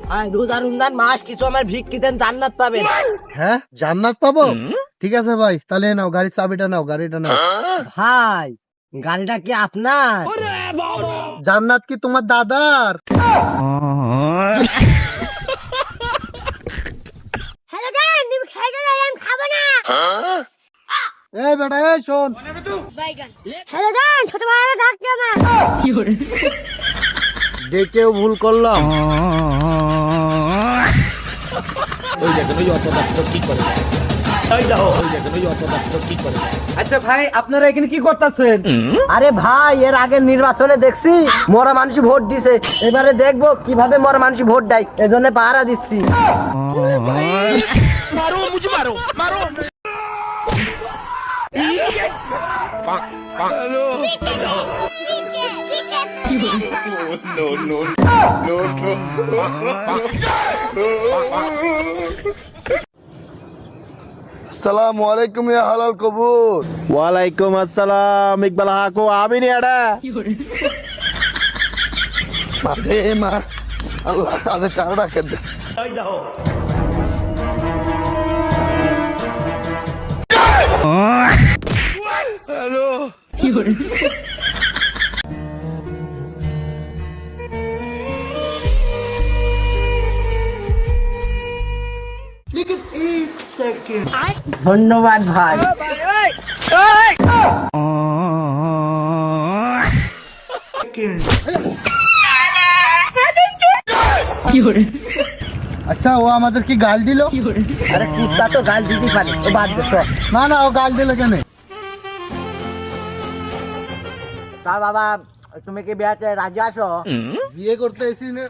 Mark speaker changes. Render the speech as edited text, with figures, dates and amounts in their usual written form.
Speaker 1: রোজা রমজান মাস কিছু আমার ভিক্ষি দেন, জান্নাত পাবেন।
Speaker 2: হ্যাঁ, জান্নাত পাবো? ঠিক আছে ভাই, তাহলে নাও গাড়ির চাবিটা নাও, গাড়িটা নাও।
Speaker 1: ভাই গাড়িটা কি আপনার?
Speaker 2: জান্নাত কি তোমার দাদার?
Speaker 3: হ্যালো দান, তুমি খেয়ে গেলে আমি খাবো না।
Speaker 2: এই বেটা, এই শোন,
Speaker 3: হ্যালো দান, ছোট ভাই ডাকছে আমার।
Speaker 2: ডেকেও ভুল করলাম।
Speaker 4: আচ্ছা ভাই, আপনারা এখানে কি করতেছেন?
Speaker 1: আরে ভাই, এর আগে নির্বাচনে দেখছি মরা মানুষ ভোট দিছে, এবারে দেখবো কিভাবে মরা মানুষ ভোট দেয়, এজন্য পাহারা দিচ্ছি।
Speaker 2: আসসালামু আলাইকুম ইয়া হালাল কবুর।
Speaker 5: ওয়ালাইকুম আসসালাম ইকবাল হাকো আমি নি এডা
Speaker 2: মারে মা, আল্লাহ কাজে কারণা কেন?
Speaker 1: ধন্যবাদ ভাই।
Speaker 2: আচ্ছা, ও আমাদের কি গাল দিল?
Speaker 1: আরে কুত্তা তো গাল দিতে পারে, ও বাদ দে সব।
Speaker 2: না না, ও গাল দিল কেন?
Speaker 1: তা বাবা, তুমি কি বিয়াতে রাজি আছো?
Speaker 2: বিয়ে করতে এসি না?